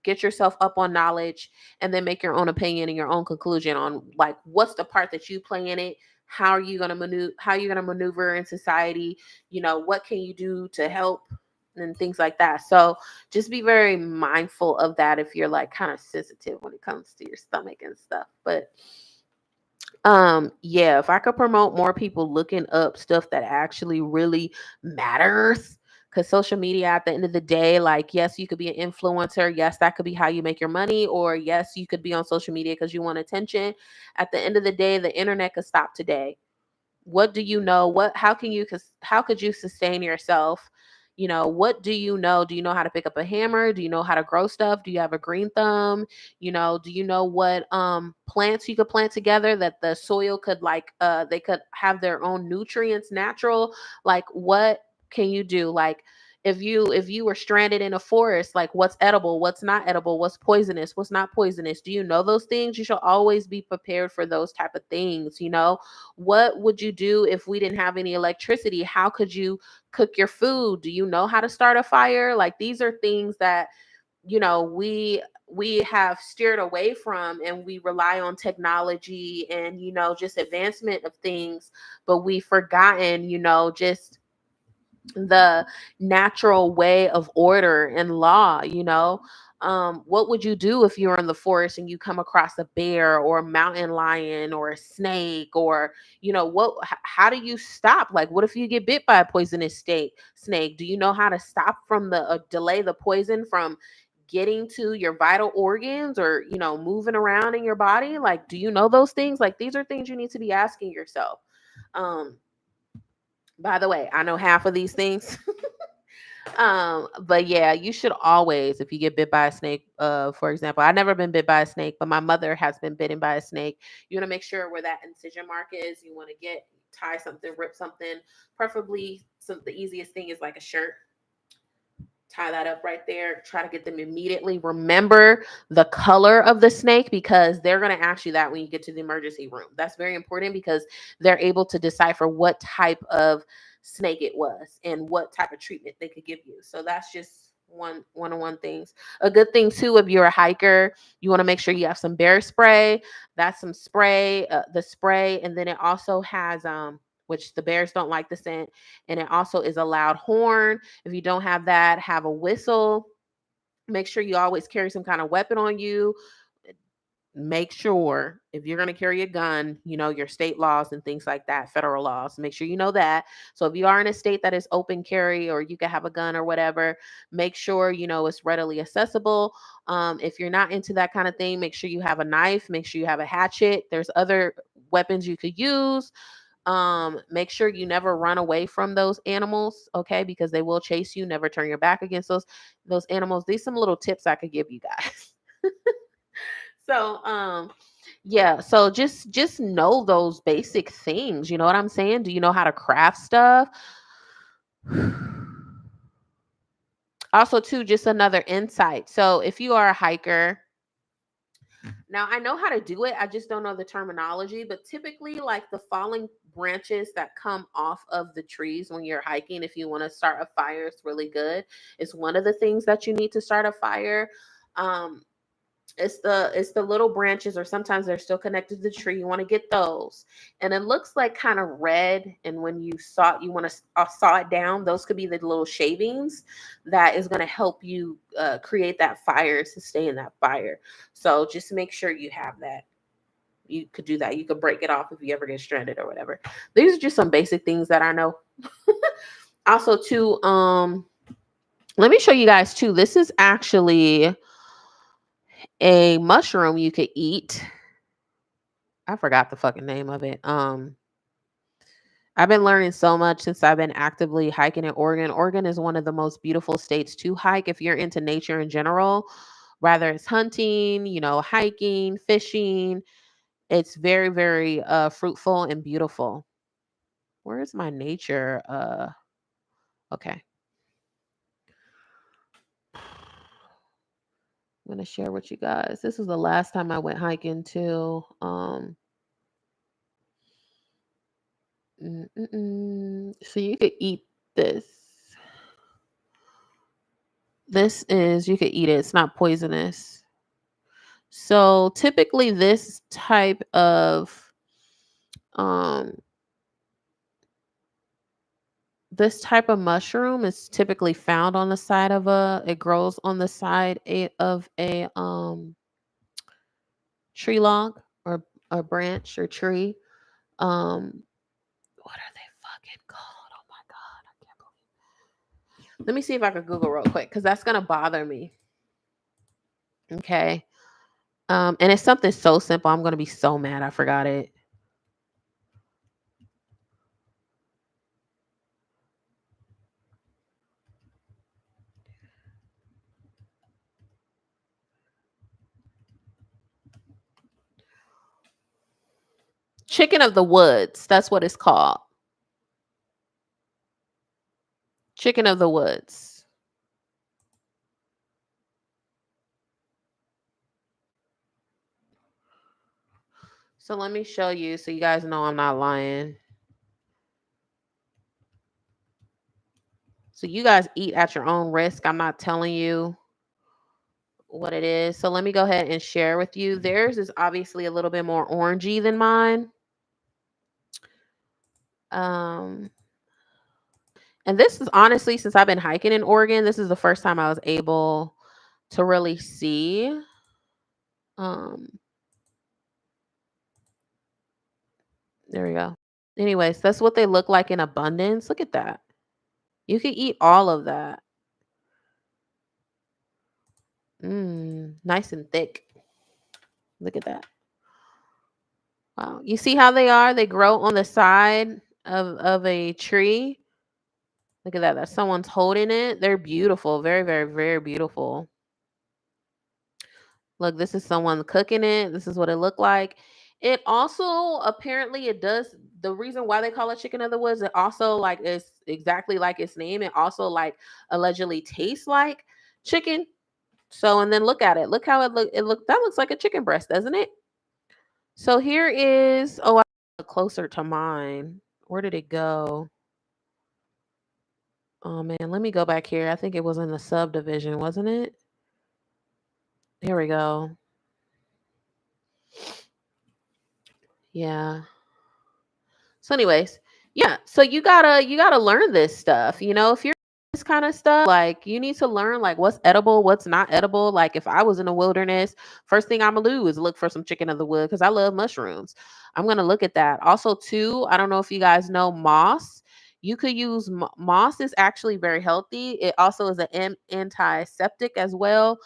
get yourself up on knowledge, and then make your own opinion and your own conclusion on like what's the part that you play in it. How you're going to maneuver in society. What can you do to help and things like that. So just be very mindful of that if you're like kind of sensitive when it comes to your stomach and stuff. But yeah, if I could promote more people looking up stuff that actually really matters, because social media at the end of the day, like, yes, you could be an influencer, yes, that could be how you make your money, or yes, you could be on social media because you want attention. At the end of the day, the internet could stop today. What do you know? How could you sustain yourself? What do you know? Do you know how to pick up a hammer? Do you know how to grow stuff? Do you have a green thumb? Do you know what plants you could plant together that the soil could like they could have their own nutrients natural? Like what can you do? Like If you were stranded in a forest, like what's edible, what's not edible, what's poisonous, what's not poisonous, do you know those things? You should always be prepared for those type of things. What would you do if we didn't have any electricity? How could you cook your food? Do you know how to start a fire? Like, these are things that we have steered away from, and we rely on technology and just advancement of things, but we've forgotten just the natural way of order and law. What would you do if you're in the forest and you come across a bear or a mountain lion or a snake, or how do you stop? Like, what if you get bit by a poisonous snake? Do you know how to stop from the delay the poison from getting to your vital organs, or moving around in your body? Like, do you know those things? Like, these are things you need to be asking yourself. um by the way, I know half of these things. But yeah, you should always, if you get bit by a snake, for example, I've never been bit by a snake, but my mother has been bitten by a snake. You want to make sure where that incision mark is. You want to tie something, rip something, preferably the easiest thing is like a shirt. Tie that up right there. Try to get them immediately. Remember the color of the snake, because they're going to ask you that when you get to the emergency room. That's very important, because they're able to decipher what type of snake it was and what type of treatment they could give you. So that's just one things. A good thing too, if you're a hiker, you want to make sure you have some bear spray. That's some spray, the spray, and then it also has which the bears don't like the scent, and it also is a loud horn. If you don't have that, have a whistle. Make sure you always carry some kind of weapon on you. Make sure, if you're going to carry a gun, your state laws and things like that, federal laws. Make sure you know that. So if you are in a state that is open carry, or you can have a gun or whatever, make sure it's readily accessible. If you're not into that kind of thing, make sure you have a knife. Make sure you have a hatchet. There's other weapons you could use. Make sure you never run away from those animals, okay, because they will chase you. Never turn your back against those animals. These some little tips I could give you guys. So yeah, so just know those basic things. You know what I'm saying? Do you know how to craft stuff? Also too, just another insight. So if you are a hiker, now I know how to do it, I just don't know the terminology, but typically, like, the falling branches that come off of the trees when you're hiking, if you want to start a fire, it's really good. It's one of the things that you need to start a fire. Um it's the little branches, or sometimes they're still connected to the tree. You want to get those, and it looks like kind of red, and when you want to saw it down, those could be the little shavings that is going to help you create that fire, sustain that fire. So just make sure you have that. You could do that. You could break it off if you ever get stranded or whatever. These are just some basic things that I know. Also too, let me show you guys too. This is actually a mushroom you could eat. I forgot the fucking name of it. I've been learning so much since I've been actively hiking in Oregon. Oregon is one of the most beautiful states to hike if you're into nature in general, whether it's hunting, hiking, fishing. It's very, very fruitful and beautiful. Where is my nature? Okay. I'm gonna share with you guys. This was the last time I went hiking too. So you could eat this. You could eat it. It's not poisonous. So typically um this type of mushroom is typically found on the side of it grows on the side of a tree log, or a branch or tree. Um what are they fucking called? Oh my god, I can't believe. Let me see if I can Google real quick, because that's gonna bother me. Okay. And it's something so simple. I'm gonna be so mad I forgot it. Chicken of the woods. That's what it's called. Chicken of the woods. So let me show you so you guys know I'm not lying. So you guys eat at your own risk. I'm not telling you what it is. So let me go ahead and share with you. Theirs is obviously a little bit more orangey than mine. Um, and this is honestly, since I've been hiking in Oregon, this is the first time I was able to really see. Um, there we go. Anyways, that's what they look like in abundance. Look at that. You can eat all of that. Nice and thick. Look at that. Wow. You see how they are? They grow on the side of a tree. Look at that. That someone's holding it. They're beautiful. Very, very, very beautiful. Look, this is someone cooking it. This is what it looked like. It also apparently it does the reason why they call it chicken of the woods, it also like it's exactly like its name. It also like allegedly tastes like chicken. So and then look at it. Look how it look that looks like a chicken breast, doesn't it? So here is I look closer to mine. Where did it go? Oh man, let me go back here. I think it was in the subdivision, wasn't it? Here we go. Yeah. So anyways, yeah. So you gotta learn this stuff. If you're this kind of stuff, like you need to learn like what's edible, what's not edible. Like if I was in the wilderness, first thing I'm gonna do is look for some chicken of the wood because I love mushrooms. I'm gonna look at that. Also, too, I don't know if you guys know moss. You could use moss is actually very healthy. It also is an antiseptic as well.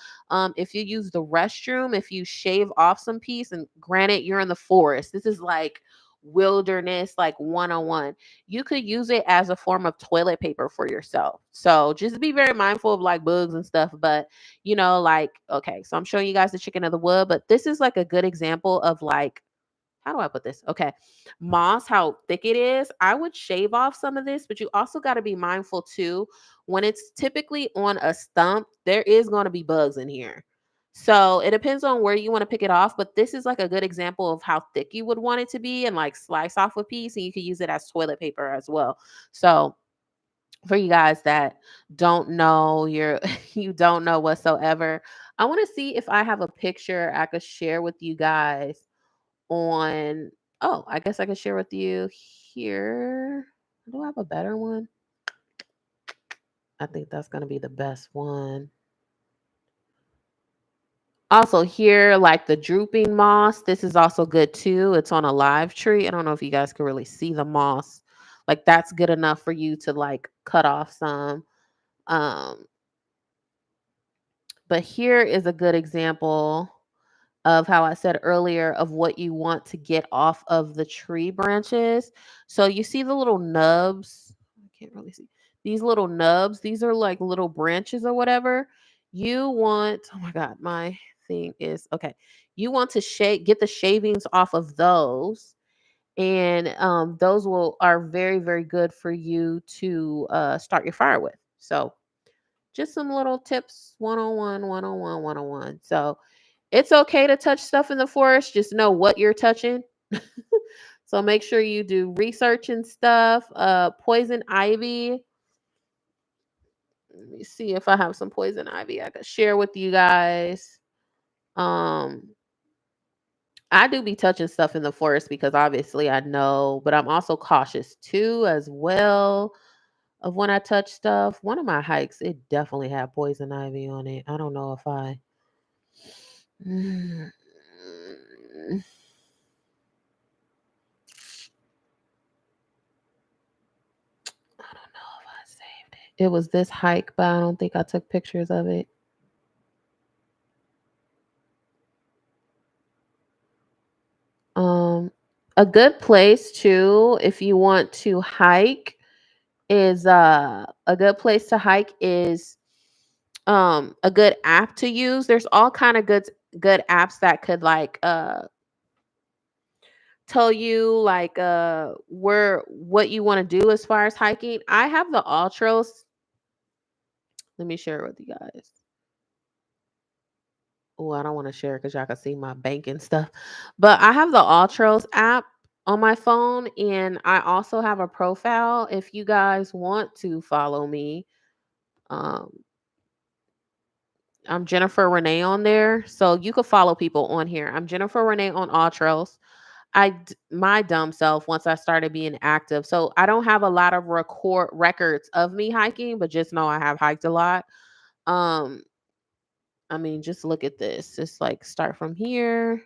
If you use the restroom, if you shave off some piece, and granted you're in the forest, this is like wilderness like 101, you could use it as a form of toilet paper for yourself. So just be very mindful of like bugs and stuff. But like, okay, so I'm showing you guys the chicken of the wood, but this is like a good example of like, how do I put this? Okay. Moss, how thick it is. I would shave off some of this, but you also got to be mindful too. When it's typically on a stump, there is going to be bugs in here. So it depends on where you want to pick it off, but this is like a good example of how thick you would want it to be and like slice off a piece and you could use it as toilet paper as well. So for you guys that don't know, you don't know whatsoever, I want to see if I have a picture I could share with you guys on I guess I can share with you here. Do I have a better one? I think that's going to be the best one. Also here, like the drooping moss, this is also good too. It's on a live tree. I don't know if you guys can really see the moss. Like that's good enough for you to like cut off some. Um, but here is a good example of how I said earlier of what you want to get off of the tree branches. So you see the little nubs. I can't really see these little nubs. These are like little branches or whatever. You want, oh my God, my thing is okay. You want to get the shavings off of those. And those are very, very good for you to start your fire with. So just some little tips 101, 101, 101. So it's okay to touch stuff in the forest. Just know what you're touching. So make sure you do research and stuff. Poison ivy. Let me see if I have some poison ivy I could share with you guys. Um, I do be touching stuff in the forest because obviously I know, but I'm also cautious too as well of when I touch stuff. One of my hikes, it definitely had poison ivy on it. I don't know if I Mm, I don't know if I saved it. It was this hike, but I don't think I took pictures of it. Um, a good place too, if you want to hike, is a good place to hike is a good app to use. There's all kind of good apps that could like tell you like where what you want to do as far as hiking. I have the Altros. Let me share it with you guys. Oh, I don't want to share because y'all can see my banking stuff. But I have the All Trails app on my phone, and I also have a profile. If you guys want to follow me, um, I'm Jennifer Renee on there, so you could follow people on here. I'm Jennifer Renee on All Trails. My dumb self once I started being active. So I don't have a lot of records of me hiking, but just know I have hiked a lot. Um, I mean, just look at this. Just like start from here.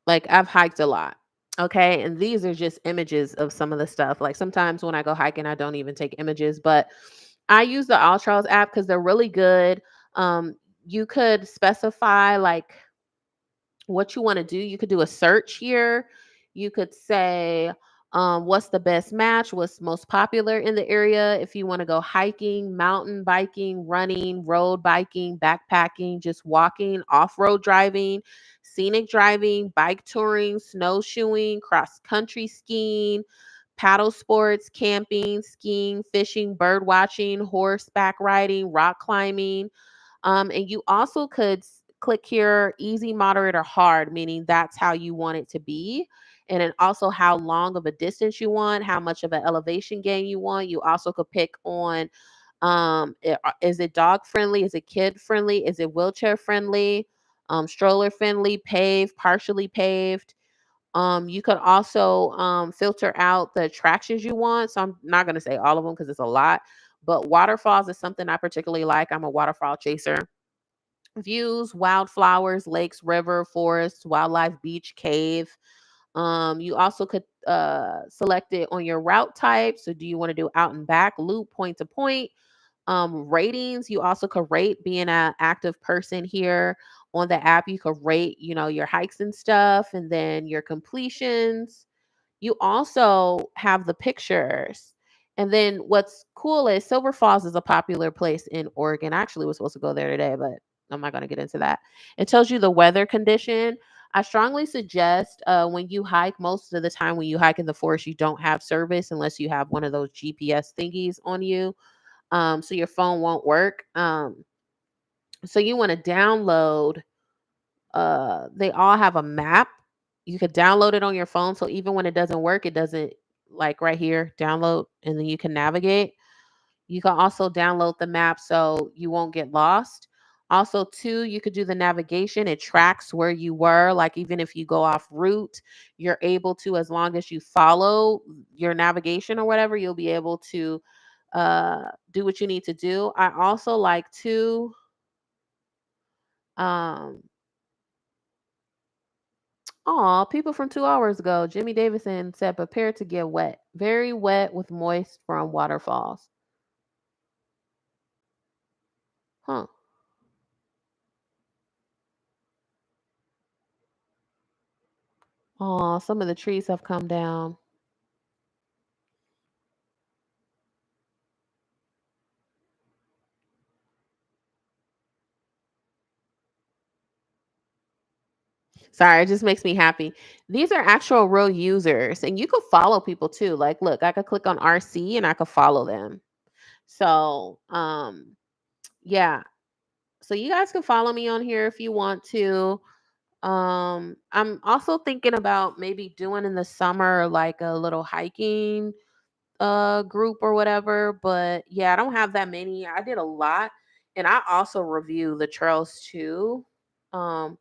Like I've hiked a lot. Okay. And these are just images of some of the stuff. Like sometimes when I go hiking, I don't even take images, but I use the All Trails app because they're really good. You could specify like what you want to do. You could do a search here. You could say, what's the best match? What's most popular in the area? If you want to go hiking, mountain biking, running, road biking, backpacking, just walking, off road driving, scenic driving, bike touring, snowshoeing, cross country skiing, paddle sports, camping, skiing, fishing, bird watching, horseback riding, rock climbing, and you also could click here easy, moderate, or hard, meaning that's how you want it to be. And then also how long of a distance you want, how much of an elevation gain you want. You also could pick on is it dog friendly? Is it kid friendly? Is it wheelchair friendly? Stroller friendly, paved, partially paved. You could also filter out the attractions you want. So I'm not going to say all of them because it's a lot, but waterfalls is something I particularly like. I'm a waterfall chaser. Views, wildflowers, lakes, river, forest, wildlife, beach, cave. You also could select it on your route type. So do you want to do out and back, loop, point to point? Ratings, you also could rate. Being an active person here on the app, you could rate, your hikes and stuff, and then your completions. You also have the pictures. And then what's cool is Silver Falls is a popular place in Oregon. I actually was supposed to go there today, but I'm not going to get into that. It tells you the weather condition. I strongly suggest when you hike, most of the time when you hike in the forest, you don't have service unless you have one of those GPS thingies on you. So your phone won't work. So you want to download, they all have a map. You could download it on your phone. So even when it doesn't work, it doesn't, like right here, download, and then you can navigate. You can also download the map so you won't get lost. Also, too, you could do the navigation. It tracks where you were. Like even if you go off route, you're able to, as long as you follow your navigation or whatever, you'll be able to do what you need to do. I also like to um oh, people from 2 hours ago, Jimmy Davidson said, prepare to get wet. Very wet with moist from waterfalls. Huh. Oh, some of the trees have come down. Sorry, it just makes me happy. These are actual real users, and you could follow people too. Like, look, I could click on RC and I could follow them. So, yeah. So you guys can follow me on here if you want to. I'm also thinking about maybe doing in the summer like a little hiking group or whatever, but yeah, I don't have that many. I did a lot, and I also review the trails too. Um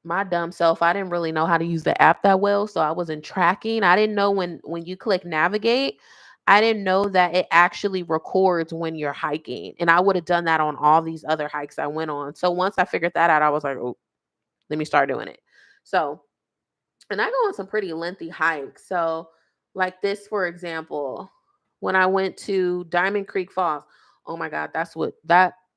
my dumb self, I didn't really know how to use the app that well, so I wasn't tracking. I didn't know when you click navigate, I didn't know that it actually records when you're hiking, and I would have done that on all these other hikes I went on. So once I figured that out, I was like, "Oh, let me start doing it." So, and I go on some pretty lengthy hikes. So, like this, for example, when I went to Diamond Creek Falls, oh my God,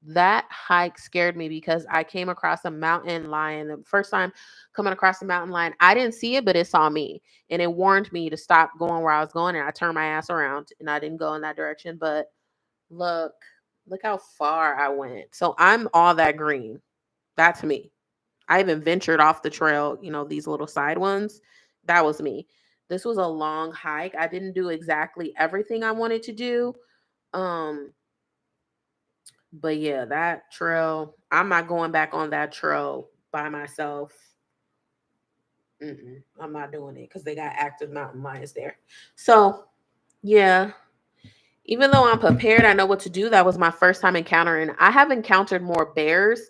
that hike scared me because I came across a mountain lion. The first time coming across a mountain lion, I didn't see it, but it saw me and it warned me to stop going where I was going. And I turned my ass around and I didn't go in that direction. But look, look how far I went. So I'm all that green. That's me. I even ventured off the trail, these little side ones. That was me. This was a long hike. I didn't do exactly everything I wanted to do. Um, But yeah, that trail, I'm not going back on that trail by myself. I'm not doing it because they got active mountain lions there. So yeah, even though I'm prepared, I know what to do. That was my first time encountering. I have encountered more bears.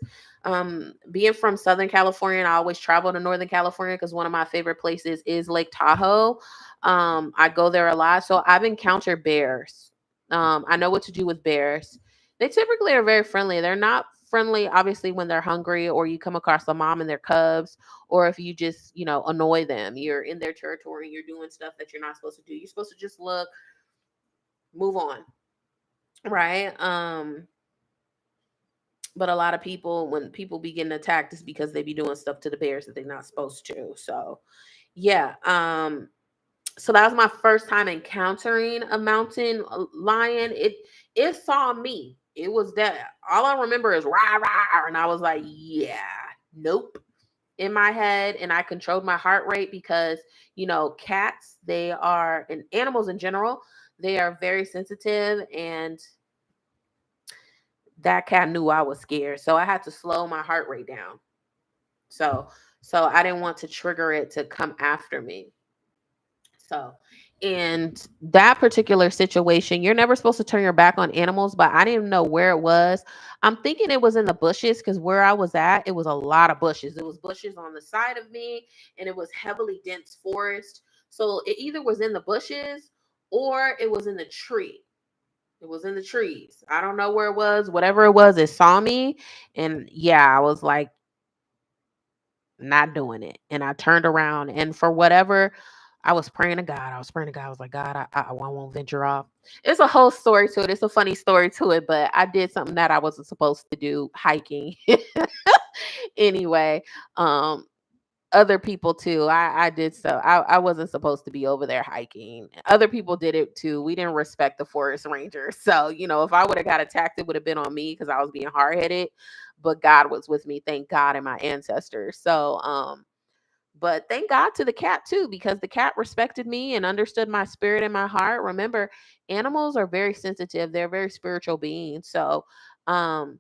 Being from Southern California, and I always travel to Northern California because one of my favorite places is Lake Tahoe. I go there a lot, so I've encountered bears. I know what to do with bears. They typically are very friendly. They're not friendly, obviously, when they're hungry or you come across a mom and their cubs, or if you just, annoy them. You're in their territory, you're doing stuff that you're not supposed to do. You're supposed to just look, move on, right? But a lot of people, when people be getting attacked, it's because they be doing stuff to the bears that they're not supposed to. So yeah. So that was my first time encountering a mountain lion. It saw me. It was that. All I remember is rah rah, and I was like, yeah, nope, in my head. And I controlled my heart rate because cats, they are, and animals in general, they are very sensitive, and that cat knew I was scared. So I had to slow my heart rate down. So I didn't want to trigger it to come after me. So in that particular situation, you're never supposed to turn your back on animals, but I didn't know where it was. I'm thinking it was in the bushes because where I was at, it was a lot of bushes. It was bushes on the side of me, and it was heavily dense forest. So it either was in the bushes or it was in the tree. It was in the trees. I don't know where it was. Whatever it was, it saw me. And yeah, I was like, not doing it. And I turned around, and for whatever, I was praying to God. I was praying to God. I was like, God, I won't venture off. It's a whole story to it. It's a funny story to it, but I did something that I wasn't supposed to do, hiking. Anyway, um, other people too. I did so. I wasn't supposed to be over there hiking. Other people did it too. We didn't respect the forest ranger. So, if I would have got attacked, it would have been on me because I was being hard headed. But God was with me. Thank God and my ancestors. So but thank God to the cat too, because the cat respected me and understood my spirit and my heart. Remember, animals are very sensitive. They're very spiritual beings. So um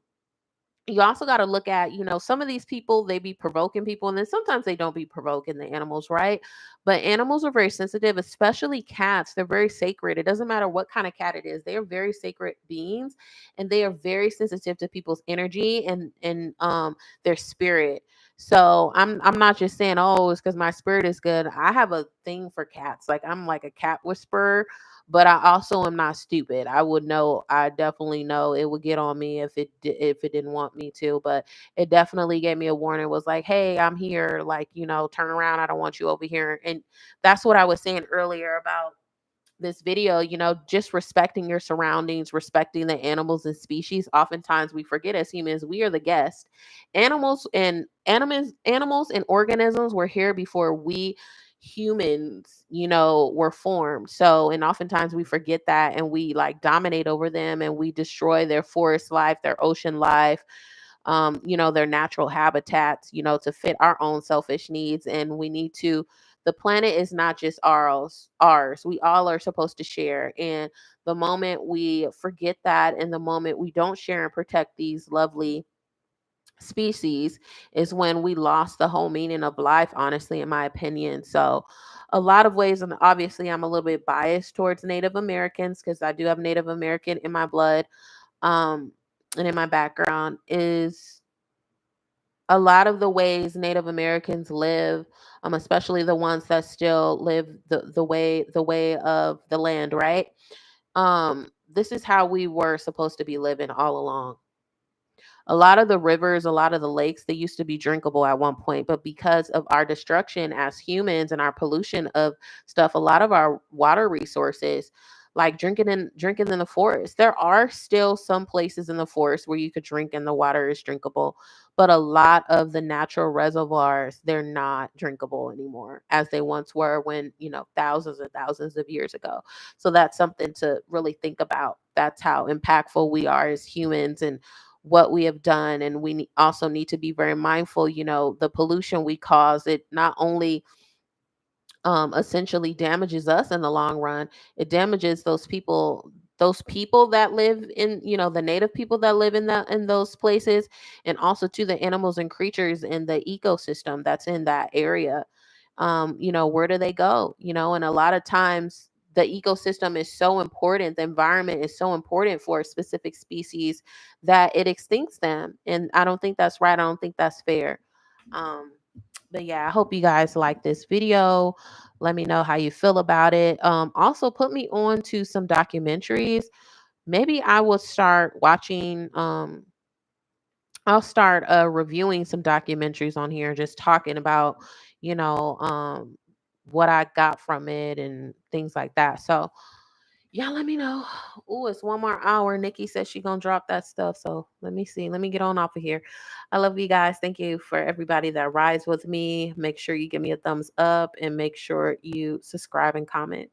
you also got to look at, some of these people, they be provoking people, and then sometimes they don't be provoking the animals, right? But animals are very sensitive, especially cats. They're very sacred. It doesn't matter what kind of cat it is. They are very sacred beings, and they are very sensitive to people's energy and their spirit. So I'm not just saying, oh, it's because my spirit is good. I have a thing for cats. Like, I'm like a cat whisperer, but I also am not stupid. I would know. I definitely know it would get on me if it didn't want me to. But it definitely gave me a warning. Was like, hey, I'm here. Like, turn around. I don't want you over here. And that's what I was saying earlier about this video, just respecting your surroundings, respecting the animals and species. Oftentimes we forget as humans, we are the guest. Animals and organisms were here before we humans, were formed. So, and oftentimes we forget that, and we like dominate over them, and we destroy their forest life, their ocean life, their natural habitats, to fit our own selfish needs. And we need to, the planet is not just ours. We all are supposed to share. And the moment we forget that, and the moment we don't share and protect these lovely species, is when we lost the whole meaning of life, honestly, in my opinion. So a lot of ways, and obviously I'm a little bit biased towards Native Americans because I do have Native American in my blood, um, and in my background, is a lot of the ways Native Americans live, especially the ones that still live the way of the land, right? This is how we were supposed to be living all along. A lot of the rivers, a lot of the lakes, they used to be drinkable at one point, but because of our destruction as humans and our pollution of stuff, a lot of our water resources, like drinking in the forest. There are still some places in the forest where you could drink and the water is drinkable, but a lot of the natural reservoirs, they're not drinkable anymore as they once were when, thousands and thousands of years ago. So that's something to really think about. That's how impactful we are as humans and what we have done. And we also need to be very mindful, the pollution we cause. It not only essentially damages us in the long run, it damages those people those people that live in, the native people that live in those places, and also to the animals and creatures in the ecosystem that's in that area. Where do they go? And a lot of times the ecosystem is so important, the environment is so important for a specific species that it extincts them. And I don't think that's right. I don't think that's fair. Um, but yeah, I hope you guys like this video. Let me know how you feel about it. Also put me on to some documentaries. Maybe I will start watching, I'll start reviewing some documentaries on here, just talking about, you know, um what I got from it and things like that. So yeah, let me know. Oh, it's 1 more hour. Nikki says she gonna drop that stuff. So let me see. Let me get on off of here. I love you guys. Thank you for everybody that rides with me. Make sure you give me a thumbs up and make sure you subscribe and comment.